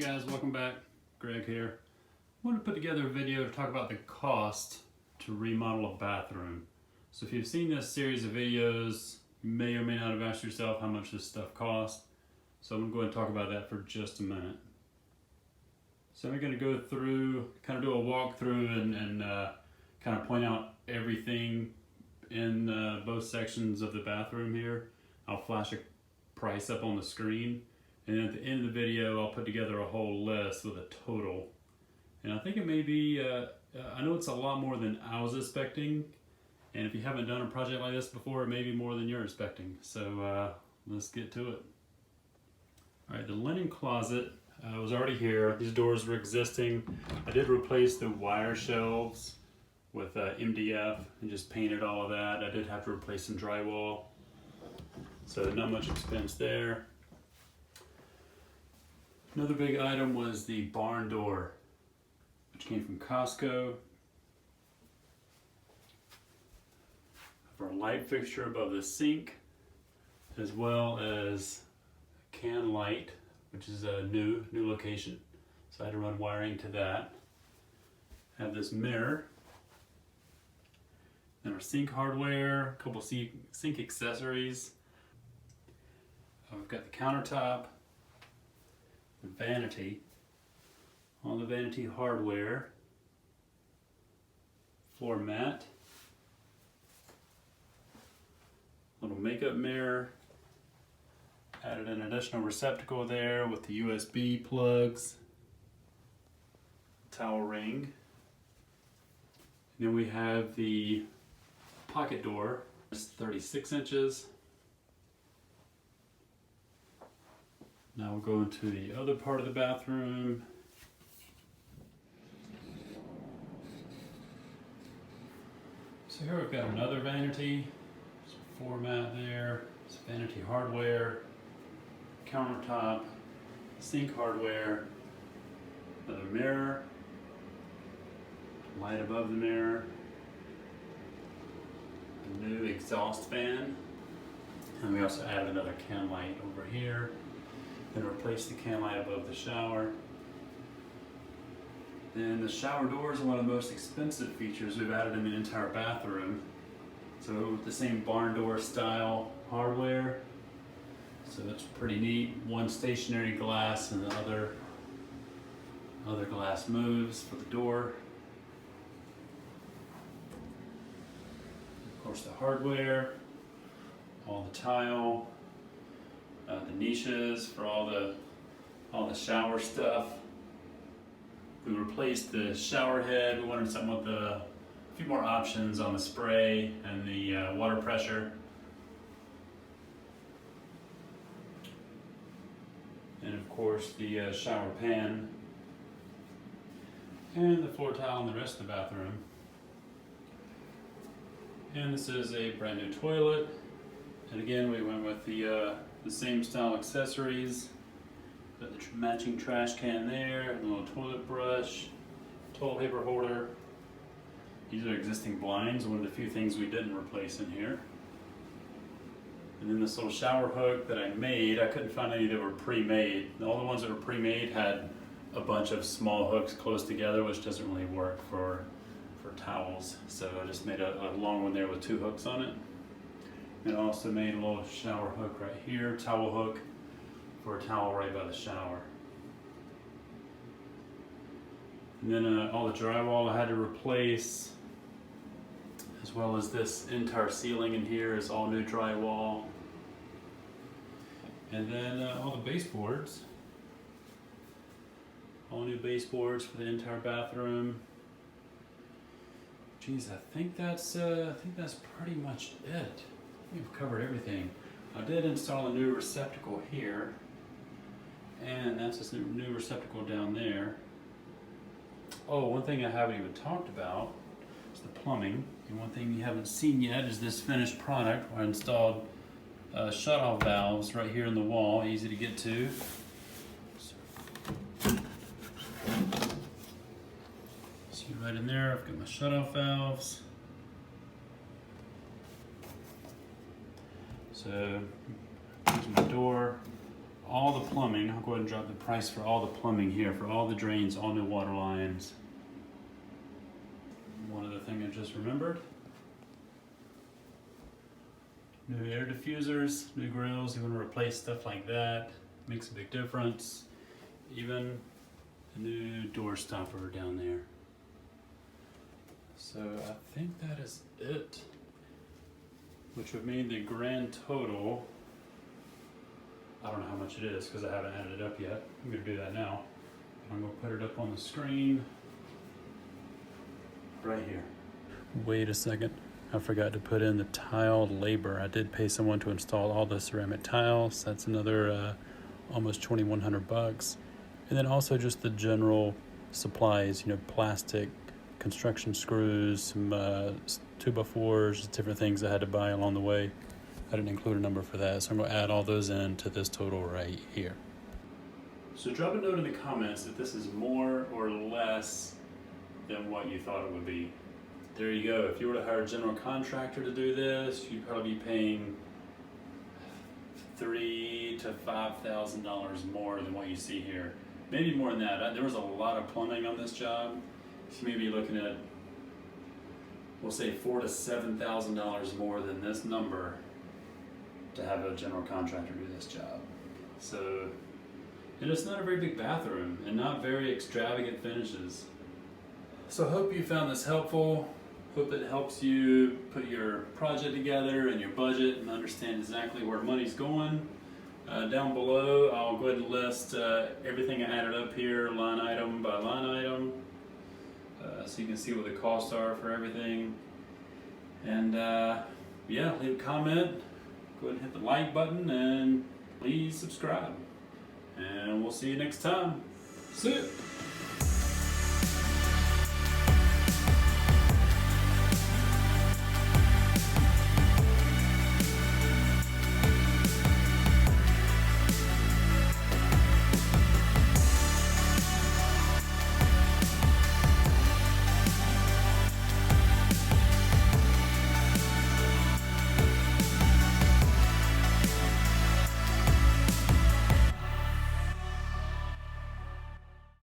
guys, welcome back. Greg here. I want to put together a video to talk about the cost to remodel a bathroom. So if you've seen this series of videos, you may or may not have asked yourself how much this stuff costs. So I'm going to go ahead and talk about that for just a minute. So I'm going to go through, kind of do a walkthrough and kind of point out everything in both sections of the bathroom here. I'll flash a price up on the screen. And then at the end of the video, I'll put together a whole list with a total. And I think it may be, I know it's a lot more than I was expecting. And if you haven't done a project like this before, it may be more than you're expecting. So let's get to it. All right, the linen closet was already here. These doors were existing. I did replace the wire shelves with MDF and just painted all of that. I did have to replace some drywall. So not much expense there. Another big item was the barn door, which came from Costco. For a light fixture above the sink, as well as a can light, which is a new location. So I had to run wiring to that. Have this mirror. Then our sink hardware, a couple sink accessories. We've got the countertop. The vanity, all the vanity hardware, floor mat, little makeup mirror, added an additional receptacle there with the USB plugs, towel ring, and then we have the pocket door. It's 36 inches. Now we'll go into the other part of the bathroom. So here we've got another vanity. There's a floor mat there. It's vanity hardware, countertop, sink hardware, another mirror, light above the mirror, a new exhaust fan, and we also added another can light over here. Then replace the can light above the shower. Then the shower doors are one of the most expensive features we've added in the entire bathroom. So with the same barn door style hardware. So that's pretty neat. One stationary glass and the other glass moves for the door. Of course the hardware, all the tile, the niches for all the shower stuff. We replaced the shower head. We wanted something with a few more options on the spray and the water pressure. And of course the shower pan and the floor tile in the rest of the bathroom. And this is a brand new toilet. And again, we went with the same style accessories. Got the matching trash can there, a little toilet brush, toilet paper holder. These are existing blinds, one of the few things we didn't replace in here. And then this little shower hook that I made, I couldn't find any that were pre-made. All the ones that were pre-made had a bunch of small hooks close together, which doesn't really work for towels. So I just made a long one there with 2 hooks on it. And also made a little shower hook right here, towel hook for a towel right by the shower. And then all the drywall I had to replace, as well as this entire ceiling in here is all new drywall. And then all the baseboards, all new baseboards for the entire bathroom. Geez, I think that's pretty much it. We've covered everything. I did install a new receptacle here, and that's this new receptacle down there. Oh, one thing I haven't even talked about is the plumbing. And one thing you haven't seen yet is this finished product. I installed shut-off valves right here in the wall, easy to get to. See right in there, I've got my shut-off valves. So here's my door. all the plumbing. I'll go ahead and drop the price for all the plumbing here, for all the drains, all new water lines. One other thing I just remembered. New air diffusers, new grills, you want to replace stuff like that, makes a big difference. Even a new door stopper down there. So I think that is it, which would mean the grand total, I don't know how much it is because I haven't added it up yet. I'm going to do that now. I'm going to put it up on the screen right here. Wait a second. I forgot to put in the tile labor. I did pay someone to install all the ceramic tiles. That's another almost $2,100. And then also just the general supplies, you know, plastic, construction screws, some 2x4s, different things I had to buy along the way. I didn't include a number for that, so I'm going to add all those in to this total right here. So drop a note in the comments if this is more or less than what you thought it would be. There you go. If you were to hire a general contractor to do this, you'd probably be paying $3,000 to $5,000 more than what you see here. Maybe more than that. There was a lot of plumbing on this job. So you may be looking at, we'll say $4,000 to $7,000 more than this number to have a general contractor do this job. So, and it's not a very big bathroom and not very extravagant finishes. So I hope you found this helpful. Hope it helps you put your project together and your budget and understand exactly where money's going. Down below, I'll go ahead and list everything I added up here, line item by line item, so you can see what the costs are for everything. And yeah, leave a comment, go ahead and hit the like button, and please subscribe. And we'll see you next time. See ya!